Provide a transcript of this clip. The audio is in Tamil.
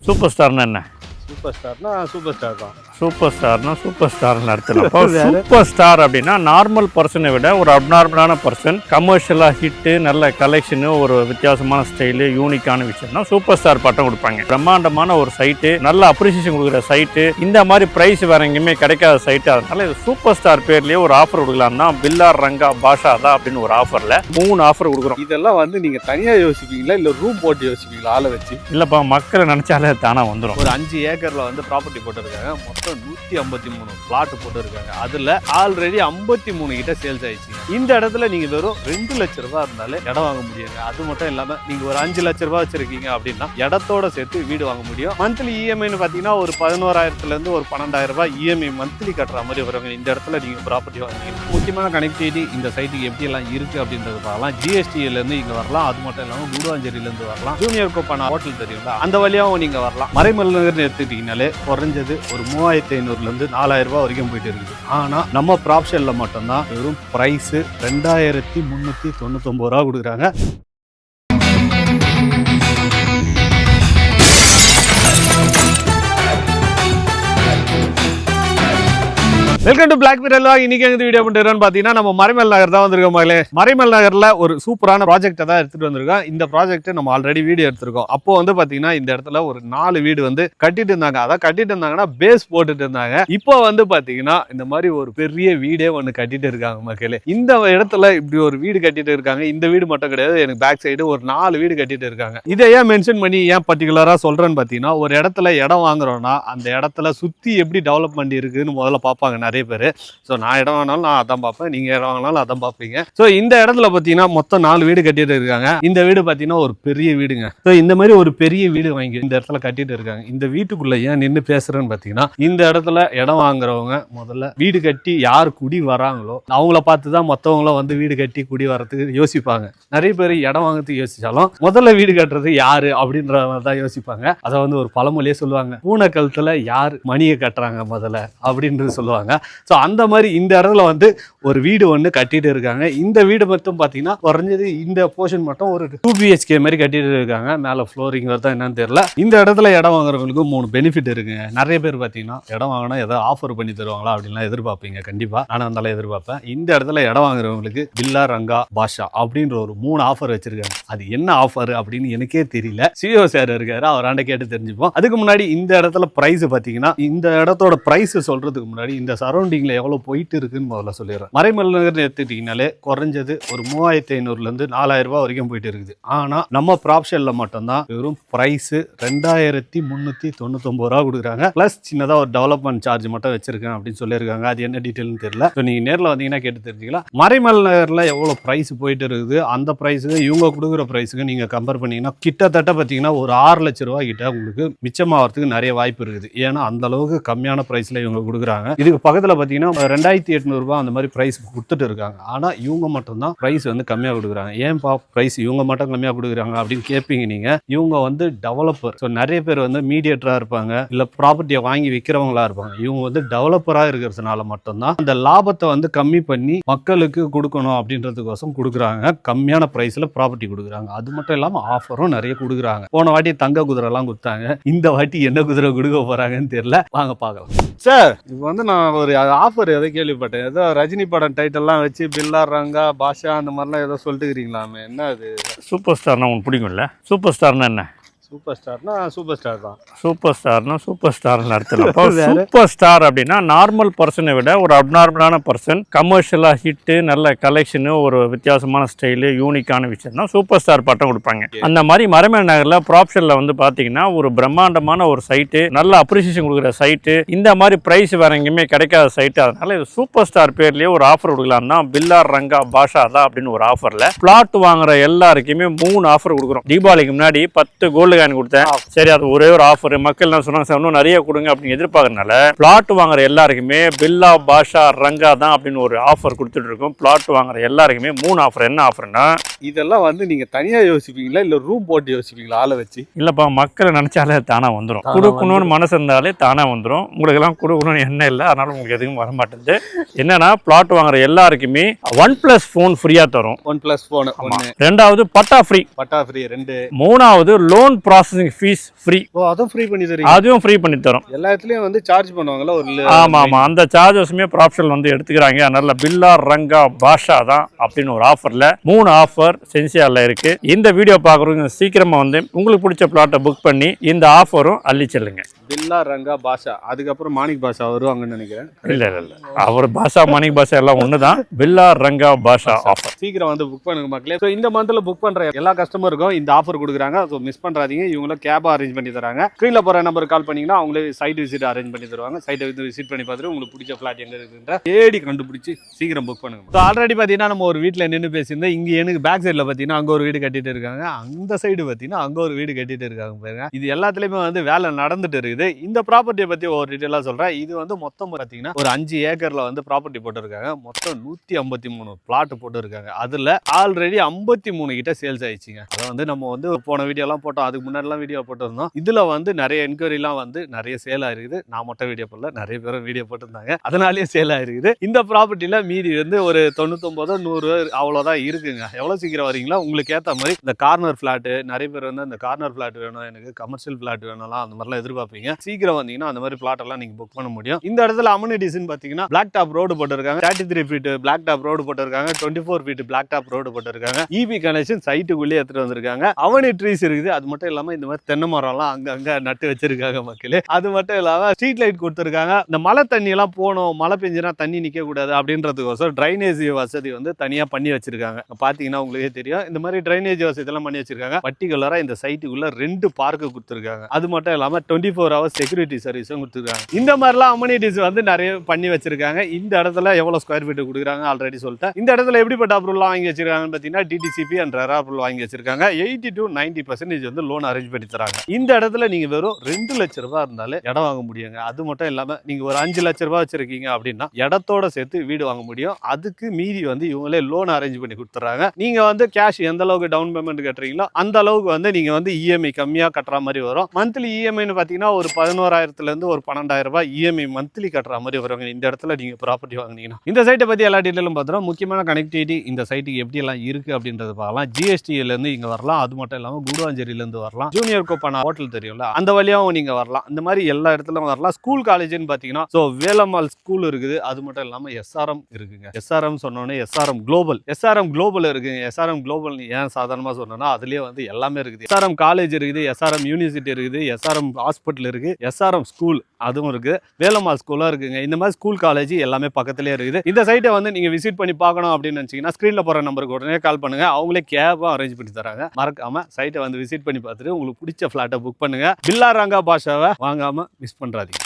சூப்பர் ஸ்டார்னா என்ன? சூப்பர் ஸ்டார்னா சூப்பர் ஸ்டார் தான். சூப்பர் ஸ்டார்னா சூப்பர் ஸ்டார்னு அர்த்தம். அப்போ சூப்பர் ஸ்டார் அப்படின்னா நார்மல் பர்சனை விட ஒரு அப்நார்மலான பர்சன், கமர்ஷியலாக ஹிட்டு, நல்ல கலெக்ஷனு, ஒரு வித்தியாசமான ஸ்டைலு, யூனிக்கான விஷயம்னா சூப்பர் ஸ்டார் பட்டம் கொடுப்பாங்க. பிரம்மாண்டமான ஒரு சைட்டு, நல்ல அப்ரிசியேஷன் கொடுக்குற சைட்டு, இந்த மாதிரி ப்ரைஸ் வேற எங்கேயுமே கிடைக்காத சைட்டு. அதனால இது சூப்பர் ஸ்டார் பேர்லேயே ஒரு ஆஃபர் கொடுக்கலாம்னா பில்லா ரங்கா பாஷா தான் அப்படின்னு ஒரு ஆஃபரில் 3 ஆஃபர் கொடுக்குறோம். இதெல்லாம் வந்து நீங்க தனியா யோசிப்பீங்களா இல்ல ரூம் போட்டு யோசிப்பீங்களா ஆளை வச்சு? இல்லைப்பா, மக்களை நினைச்சாலே தானா வந்துடும். ஒரு 5 ஏக்கர்ல வந்து ப்ராப்பர்ட்டி போட்டுருக்காங்க. மொத்தம் 153 பிளாட் போட்டுருக்காங்க. அதுல ஆல்ரெடி 53 கிட்ட சேல்ஸ் ஆயிடுச்சு. இந்த இடத்துல நீங்க வெறும் 2 லட்சம் ரூபாய் இருந்தாலே இடம் வாங்க முடியுங்க. அது மட்டும் இல்லாம நீங்க ஒரு 5 லட்சம் ரூபாய் வச்சிருக்கீங்க அப்படின்னா இடத்தோட சேர்த்து வீடு வாங்க முடியும். மந்த்லி இஎம்ஐன்னு பாத்தீங்கன்னா ஒரு 11,000 இருந்து ஒரு 12,000 ரூபாய் இஎம்ஐ மந்த்லி கட்டுற மாதிரி வருவாங்க. இந்த இடத்துல நீங்க ப்ராப்பர்ட்டி வாங்குறீங்க. முக்கியமான கனெக்டிவிட்டி இந்த சைட்டுக்கு எப்படி எல்லாம் இருக்கு அப்படின்றது பார்க்கலாம். ஜிஎஸ்டில இருந்து இங்க வரலாம். அது மட்டும் இல்லாம குடுவாஞ்சேரியில இருந்து வரலாம். ஜூனியர் கோப்பான ஹோட்டல் தெரியுங்களா, அந்த வழியாவும் நீங்க வரலாம். மறைமலைநகர் எடுத்துக்கிட்டீங்கனாலே குறைஞ்சது ஒரு 3,500 இருந்து 4,000 ரூபாய் வரைக்கும் போயிட்டு இருக்குது. ஆனா நம்ம ப்ராப்ஷன்ல மட்டும்தான் வெறும் பிரைஸ் 2,399 ரூபா கொடுக்குறாங்க. Welcome to Black Mirror. இன்னைக்கு எங்க வீடியோ பண்ணிட்டு பாத்தீங்கன்னா நம்ம மறைமல் நகர் தான் வந்திருக்கோம். மகளே, மறைமல் நகர்ல ஒரு சூப்பரான ப்ராஜெக்ட் தான் எடுத்துட்டு வந்திருக்கோம். இந்த ப்ராஜெக்ட் நம்ம ஆல்ரெடி வீடியோ எடுத்திருக்கோம். அப்போ வந்து பாத்தீங்கன்னா இந்த இடத்துல ஒரு 4 வீடு வந்து கட்டிட்டு இருந்தாங்க. அதான் கட்டிட்டு இருந்தாங்கன்னா பேஸ் போட்டுட்டு இருந்தாங்க. இப்போ வந்து பாத்தீங்கன்னா இந்த மாதிரி ஒரு பெரிய வீடே ஒண்ணு கட்டிட்டு இருக்காங்க. மக்களே, இந்த இடத்துல இப்படி ஒரு வீடு கட்டிட்டு இருக்காங்க. இந்த வீடு மட்டும் கிடையாது, எனக்கு பேக் சைடு ஒரு 4 வீடு கட்டிட்டு இருக்காங்க. இதை ஏன் மென்ஷன் பண்ணி ஏன் பர்டிகுலரா சொல்றேன்னு பாத்தீங்கன்னா, ஒரு இடத்துல இடம் வாங்குறோம்னா அந்த இடத்துல சுத்தி எப்படி டெவலப்மெண்ட் இருக்குன்னு முதல்ல பார்ப்பாங்க நிறைய பேரு. சோ நான் இடம் வாங்கினாலும் நான் அதான் பார்ப்பேன், நீங்க இடம் வாங்கினாலும் அதான் பார்ப்பீங்க. சோ இந்த இடத்துல பாத்தீங்கன்னா மொத்தம் 4 வீடு கட்டிட்டு இருக்காங்க. இந்த வீடு பாத்தீங்கன்னா ஒரு பெரிய வீடுங்க. சோ இந்த மாதிரி ஒரு பெரிய வீடு வாங்கி இந்த இடத்துல கட்டிட்டு இருக்காங்க. இந்த வீட்டுக்குள்ள ஏன் நின்று பேசுறேன்னு பாத்தீங்கன்னா, இந்த இடத்துல இடம் வாங்குறவங்க முதல்ல வீடு கட்டி யார் குடி வராங்களோ அவங்கள பார்த்துதான் மத்தவங்களும் வந்து வீடு கட்டி குடி வர்றதுக்கு யோசிப்பாங்க. நிறைய பேர் இடம் வாங்குறதுக்கு யோசிச்சாலும் முதல்ல வீடு கட்டுறது யாரு அப்படின்ற தான் யோசிப்பாங்க. அதை வந்து ஒரு பழமொழியே சொல்லுவாங்க, பூனை கழுத்துல யார் மணியை கட்டுறாங்க முதல்ல அப்படின்றது சொல்லுவாங்க. ஸோ அந்த மாதிரி இந்த இடத்துல வந்து ஒரு வீடு ஒன்று கட்டிட்டு இருக்காங்க. இந்த வீடு மட்டும் பார்த்தீங்கன்னா குறைஞ்சது இந்த போர்ஷன் மட்டும் ஒரு 2 BHK மாதிரி கட்டிட்டு இருக்காங்க. மேலே ஃப்ளோரிங் வருதா என்னன்னு தெரியல. இந்த இடத்துல இடம் வாங்குறவங்களுக்கு 3 பெனிஃபிட் இருக்குங்க. நிறைய பேர் பார்த்தீங்கன்னா இடம் வாங்கினா ஏதாவது ஆஃபர் பண்ணி தருவாங்களா அப்படின்லாம் எதிர்பார்ப்பீங்க. கண்டிப்பா நான் இருந்தாலும் எதிர்பார்ப்பேன். இந்த இடத்துல இடம் வாங்குறவங்களுக்கு பில்லா ரங்கா பாஷா அப்படின்ற ஒரு 3 ஆஃபர் வச்சிருக்காங்க. அது என்ன ஆஃபர் அப்படின்னு எனக்கே தெரியல. சிஓ சார் இருக்காரு, அவராண்ட கேட்டு தெரிஞ்சுப்போம். அதுக்கு முன்னாடி இந்த இடத்துல பிரைஸ் பார்த்தீங்கன்னா, இந்த இடத்தோட பிரைஸ் சொல்றதுக்கு முன்னாடி இந்த சரௌண்டிங்ல எவ்வளவு போயிட்டு இருக்குன்னு முதல்ல சொல்லிடுறேன். மறைமல் நகர் எடுத்துக்கிட்டீங்கனாலே குறைஞ்சது ஒரு 3,500 இருந்து 4,000 ரூபாய் வரைக்கும் போயிட்டு இருக்குது. ஆனா நம்ம ப்ராப்ஷன்ல மட்டும்தான் வெறும் பிரைஸ் 2,399 ரூபாய் கொடுக்குறாங்க. பிளஸ் சின்னதா ஒரு டெவலப்மெண்ட் சார்ஜ் மட்டும் வச்சிருக்கேன் அப்படின்னு சொல்லியிருக்காங்க. அது என்ன டீட்டெயில்னு தெரியல. நீங்க நேரில் வந்தீங்கன்னா கேட்டு தெரிஞ்சுக்கலாம். மறைமல் நகர்ல எவ்வளவு பிரைஸ் போயிட்டு இருக்குது, அந்த பிரைஸுக்கு இவங்க கொடுக்குற பிரைஸுக்கு நீங்க கம்பேர் பண்ணீங்கன்னா கிட்டத்தட்ட பாத்தீங்கன்னா ஒரு 6 லட்சம் ரூபாய் கிட்ட உங்களுக்கு மிச்சமாகிறதுக்கு நிறைய வாய்ப்பு இருக்குது. ஏன்னா அந்த அளவுக்கு கம்மியான பிரைஸ்ல இவங்க கொடுக்குறாங்க. இதுக்கு பக்கத்துல பாத்தீங்கன்னா 2,800 ரூபாய் அந்த மாதிரி பிரைஸ் கொடுத்துட்டு இருக்காங்க. ஆனா இவங்க மட்டும் தான் பிரைஸ் வந்து கம்மியா கொடுக்குறாங்க. ஏன்பா பிரைஸ் இவங்க மட்டும் கம்மியா கொடுக்குறாங்க அப்படின்னு கேட்பீங்க நீங்க. இவங்க வந்து டெவலப்பர். ஸோ நிறைய பேர் வந்து மீடியேட்டரா இருப்பாங்க, இல்ல ப்ராப்பர்ட்டியை வாங்கி விற்கிறவங்களா இருப்பாங்க. இவங்க வந்து டெவலப்பரா இருக்கிறதுனால மட்டும்தான் அந்த லாபத்தை வந்து கம்மி பண்ணி மக்களுக்கு கொடுக்கணும் அப்படின்றதுக்கோசம் கொடுக்குறாங்க. கம்மியான பிரைஸ்ல ப்ராப்பர்ட்டி கொடுக்குறாங்க. அது மட்டும் இல்லாம ஆஃபரும் நிறைய கொடுக்குறாங்க. போன வாட்டி தங்க குதிரை எல்லாம் கொடுத்தாங்க. இந்த வாட்டி என்ன குதிரை கொடுக்க போறாங்கன்னு தெரியல. வாங்க பார்க்கலாம். சார், இப்போ வந்து நான் ஒரு ஆஃபர் எதை கேள்விப்பட்டேன். ஏதோ ரஜினி படம் டைட்டில்லாம் வச்சு பில்லா ரங்கா பாஷா அந்த மாதிரிலாம் ஏதோ சொல்லிட்டு இருக்கிறீங்களாமே, என்ன அது? சூப்பர் ஸ்டார்னா உங்களுக்கு பிடிக்கும்ல? சூப்பர் ஸ்டார்னா என்ன? சூப்பர் ஸ்டார்னா சூப்பர் ஸ்டார் தான். சூப்பர் ஸ்டார்னா சூப்பர் ஸ்டார்னு அர்த்தம். அப்போ சூப்பர் ஸ்டார் அப்படின்னா நார்மல் பர்சனை விட ஒரு அப்நார்மலான பர்சன், கமர்ஷியலா ஹிட்டு, நல்ல கலெக்ஷனு, ஒரு வித்தியாசமான ஸ்டைலு, யூனிக்கான விஷயம் தான் சூப்பர் ஸ்டார் பட்டம் கொடுப்பாங்க. அந்த மாதிரி மறைமல் நகர்ல ப்ராப்ஷன்ல வந்து பாத்தீங்கன்னா ஒரு பிரம்மாண்டமான ஒரு சைட்டு, நல்ல அப்ரிசியேஷன் கொடுக்குற சைட்டு, இந்த மாதிரி பிரைஸ் வேற எங்கேயுமே கிடைக்காத சைட்டு. அதனால இது சூப்பர் ஸ்டார் பேர்லயே ஒரு ஆஃபர் கொடுக்கலாம் தான் பில்லா ரங்கா பாஷா தான் அப்படின்னு ஒரு ஆஃபர்ல பிளாட் வாங்குற எல்லாருக்குமே 3 ஆஃபர் கொடுக்குறோம். தீபாவளிக்கு முன்னாடி 10 கோல்டு கொடுத்தேன். சரி, அது ஒரே ஒரு ஆஃபர். மக்கள் என்ன சொன்னாங்க, இன்னும் நிறைய கொடுங்க அப்படின்னு எதிர்பார்க்கறதுனால பிளாட் வாங்குற எல்லாருக்குமே பில்லா பாஷா ரங்கா தான் அப்படின்னு ஒரு ஆஃபர் கொடுத்துட்டு இருக்கோம். பிளாட் வாங்குற எல்லாருக்குமே 3 ஆஃபர். என்ன ஆஃபர்னா, இதெல்லாம் வந்து நீங்க தனியா யோசிப்பீங்களா இல்ல ரூம் போட்டு யோசிப்பீங்களா ஆளை வச்சு? இல்லப்பா, மக்களை நினைச்சாலே தானா வந்துடும். கொடுக்கணும்னு மனசு இருந்தாலே தானா வந்துடும். உங்களுக்கு எல்லாம் கொடுக்கணும்னு என்ன இல்லை, அதனால உங்களுக்கு எதுவும் வர மாட்டேங்குது. என்னன்னா, பிளாட் வாங்குற எல்லாருக்குமே OnePlus போன் ஃப்ரீயா தரும். OnePlus phone. 2வது பட்டா ஃப்ரீ. 2. 3வது லோன் ப்ராசஸிங் ஃபீஸ் ஃப்ரீ. ஓ அதுவும் ஃப்ரீ பண்ணி தரீங்க? அதுவும் ஃப்ரீ பண்ணி தரோம். எல்லா இடத்துலயும் வந்து சார்ஜ் பண்ணுவாங்கல்ல ஒரு ஆமாம் ஆமாம், அந்த சார்ஜஸுமே ப்ராப்ஷன் வந்து எடுத்துக்கிறாங்க. அதனால பில்லா ரங்கா பாஷா தான் அப்படின்னு ஒரு ஆஃபரில் 3 ஆஃபர் சென்சியாரில் இருக்கு. இந்த வீடியோ பார்க்குறவங்க சீக்கிரமாக வந்து உங்களுக்கு பிடிச்ச பிளாட்டை புக் பண்ணி இந்த ஆஃபரும் அள்ளி செல்லுங்க. பில்லா ரங்கா பாஷா, அதுக்கப்புறம் மாணிக் பாஷா வருவாங்கன்னு நினைக்கிறேன். இல்லை அவர் பாஷா மாணிக் பாஷா எல்லாம் ஒன்று தான். பில்லா ரங்கா பாஷா ஆஃபர் சீக்கிரம் வந்து புக் பண்ணுங்க மக்களே. ஸோ இந்த மந்த்ல புக் பண்ற எல்லா கஸ்டமருக்கும் இந்த ஆஃபர் கொடுக்குறாங்க. ஸோ மிஸ் பண்றாதீங்க. இவங்களும் கேபா அரேஞ்ச் பண்ணி தராங்க. ஸ்க்ரீன்ல போற நம்பருக்கு கால் பண்ணீங்கன்னா அவங்களே சைட் விசிட் அரேஞ்ச் பண்ணி தருவாங்க. சைட்டை வந்து விசிட் பண்ணி பார்த்துட்டு உங்களுக்கு பிடிச்ச ஃபிளாட் எங்க இருக்குன்ற தேடி கண்டுபிடிச்சி சீக்கிரம் புக் பண்ணுங்க. ஸோ ஆல்ரெடி பார்த்தீங்கன்னா நம்ம ஒரு வீட்டில் நின்று பேசியிருந்தோம். இங்கே எனக்கு பேக் சைடில் பார்த்தீங்கன்னா அங்கே ஒரு வீடு கட்டிட்டு இருக்காங்க, அந்த சைடு பார்த்தீங்கன்னா அங்கே ஒரு வீடு கட்டிட்டு இருக்காங்க பாருங்க. இது எல்லாத்துலேயுமே வந்து வேலை நடந்துட்டு இருக்குது. இந்த ப்ராப்பர்ட்டியை பற்றி ஒரு டீட்டெயிலாக சொல்கிறேன். இது வந்து மொத்தம் பார்த்தீங்கன்னா ஒரு 5 ஏக்கரில் வந்து ப்ராப்பர்ட்டி போட்டுருக்காங்க. மொத்தம் 153 பிளாட் போட்டுருக்காங்க. அதில் ஆல்ரெடி 53 கிட்ட சேல்ஸ் ஆயிடுச்சுங்க. அதை வந்து நம்ம வந்து போன வீடியோலாம் போட்டோம், அதுக்கு முன்னாடிலாம் வீடியோ போட்டிருந்தோம். இதில் வந்து நிறைய என்கொயரிலாம் வந்து நிறைய சேல் ஆயிருக்குது. நான் மட்டும் வீடியோ போடல, நிறைய பேரும் வீடியோ போட்டிருந்தாங்க, அதனாலேயே சேல் ஆயிருக்குது. இந்த ப்ராப்பர்ட்டியில் மீதி வந்து ஒரு 99 100 அவ்வளோதான் இருக்குங்க. எவ்வளோ சீக்கிரம் வரீங்களா உங்களுக்கு ஏற்ற மாதிரி இந்த கார்னர் ஃபிளாட்டு, நிறைய பேர் வந்து அந்த கார்னர் ஃபிளாட் வேணும், எனக்கு கமர்ஷியல் ஃபிளாட் வேணும்லாம் அந்த மாதிரிலாம் எதிர்பார்ப்பீங்க. சீக்கிரம் வந்தீங்கன்னா அந்த மாதிரி பிளாட் எல்லாம் நீங்க புக் பண்ண முடியும். இந்த இடத்துல அம்யூனிட்டிஸ்னு பார்த்தீங்கன்னா பிளாக் டாப் ரோடு போட்டிருக்காங்க, 33 ஃபீட் பிளாக் டாப் ரோடு போட்டிருக்காங்க, 24 ஃபீட் பிளாக் டாப் ரோடு போட்டிருக்காங்க. இபி கனெக்ஷன் சைட்டுக்குள்ளேயே எடுத்துட்டு வந்திருக்காங்க. அவனி ட்ரீஸ் இருக்குது. அது மட்டும் இல்லாம இந்த மாதிரி தென்னை மரம்லாம் அங்கங்க நட்டு வச்சிருக்காங்க மக்களே. அது மட்டும் இல்லாம ஸ்ட்ரீட் லைட் கொடுத்துருக்காங்க. இந்த மழை தண்ணி எல்லாம் போகணும், மழை பெஞ்சுனா தண்ணி நிக்க கூடாது அப்படின்றதுக்கோசரம் ட்ரைனேஜ் வசதி வந்து தனியா பண்ணி வச்சிருக்காங்க. பாத்தீங்கன்னா உங்களுக்கே தெரியும். இந்த மாதிரி ட்ரைனேஜ் வசதி எல்லாம் பண்ணி வச்சிருக்காங்க. பர்டிகுலரா இந்த சைட்டுக்குள்ள 2 பார்க்கு கொடுத்துருக்காங்க. அது மட்டும் இல்லாம 24 ஹவர்ஸ் செக்யூரிட்டி சர்வீஸும் கொடுத்துருக்காங்க. இந்த மாதிரிலாம் அம்யூனிட்டிஸ் வந்து நிறைய பண்ணி வச்சிருக்காங்க. இந்த இடத்துல எவ்வளவு ஸ்கொயர் ஃபீட் கொடுக்குறாங்க ஆல்ரெடி சொல்லிட்டேன். இந்த இடத்துல எப்படிப்பட்ட அப்ரூவல் வாங்கி வச்சிருக்காங்கன்னு பார்த்தீங்கன்னா டிடிசிபி அண்ட் ரெரா அப்ரூவல் வாங்கி வச்சிருக்காங்க. 80 to 90% வந்து லோன் அரேஞ்ச் பண்ணி தராங்க. இந்த இடத்துல நீங்க வெறும் 2 லட்ச ரூபாய் இருந்தாலே இடம் வாங்க முடியுங்க. அது மட்டும் இல்லாம நீங்க ஒரு 5 லட்ச ரூபாய் வச்சிருக்கீங்க அப்படின்னா இடத்தோட சேர்த்து வீடு வாங்க முடியும். அதுக்கு மீதி வந்து இவங்களே லோன் அரேஞ்ச் பண்ணி கொடுத்துறாங்க. நீங்க வந்து கேஷ் எந்த அளவுக்கு டவுன் பேமெண்ட் கட்டுறீங்களோ அந்த அளவுக்கு வந்து நீங்க வந்து இஎம்ஐ கம்மியா கட்டுற மாதிரி வரும். மந்த்லி இஎம்ஐன்னு பார்த்தீங்கன்னா ஒரு 11,000 இருந்து ஒரு 12,000 ரூபாய் இஎம்ஐ மந்த்லி கட்டுற மாதிரி வருவாங்க. இந்த இடத்துல நீங்க ப்ராப்பர்ட்டி வாங்குனீங்கன்னா இந்த சைட்டை பத்தி எல்லா டீட்டெயிலும் பார்த்துறோம். முக்கியமான கனெக்டிவிட்டி இந்த சைட்டுக்கு எப்படி எல்லாம் இருக்கு அப்படின்றது பார்க்கலாம். ஜிஎஸ்டில இருந்து இங்க வரலாம். அது மட்டும் இல்லாம குடுவாஞ்சேரியில இருந்து வரலாம். ஜூனியர் கோப்பான ஹோட்டல் தெரியும்ல, அந்த வழியாவும் நீங்க வரலாம். இந்த மாதிரி எல்லா இடத்துலயும் வரலாம். ஸ்கூல் காலேஜ்னு பாத்தீங்கன்னா சோ வேலம்மாள் ஸ்கூல் இருக்குது. அது மட்டும் இல்லாம எஸ்ஆர்எம் இருக்குங்க. எஸ்ஆர்எம் சொன்னோன்னே எஸ்ஆர்எம் குளோபல் இருக்குங்க. எஸ்ஆர்எம் குளோபல் ஏன் சாதாரணமா சொன்னோம்னா அதுலயே வந்து எல்லாமே இருக்குது. எஸ்ஆர்எம் காலேஜ் இருக்குது, எஸ்ஆர்எம் யூனிவர்சிட்டி இருக்குது, எஸ்ஆர்எம் ஹாஸ்பிட்டல் இருக்கு, எஸ்ஆர்எம் ஸ்கூல் அதுவும் இருக்கு, வேலம்மாள் ஸ்கூலும் இருக்குங்க. இந்த மாதிரி ஸ்கூல் காலேஜ் எல்லாமே பக்கத்துலேயே இருக்குது. இந்த சைட்டை வந்து நீங்க விசிட் பண்ணி பார்க்கணும் அப்படின்னு நினைச்சீங்கன்னா ஸ்கிரீன்ல போற நம்பருக்கு உடனே கால் பண்ணுங்க. அவங்களே கேபா அரேஞ்ச் பண்ணி தராங்க. மறக்காம சைட்டை வந்து விசிட் பண்ணி பார்த்துட்டு உங்களுக்கு பிடிச்ச ஃபிளாட்டை புக் பண்ணுங்க. பில்லா ரங்கா பாஷாவை வாங்காம மிஸ் பண்றாதீங்க.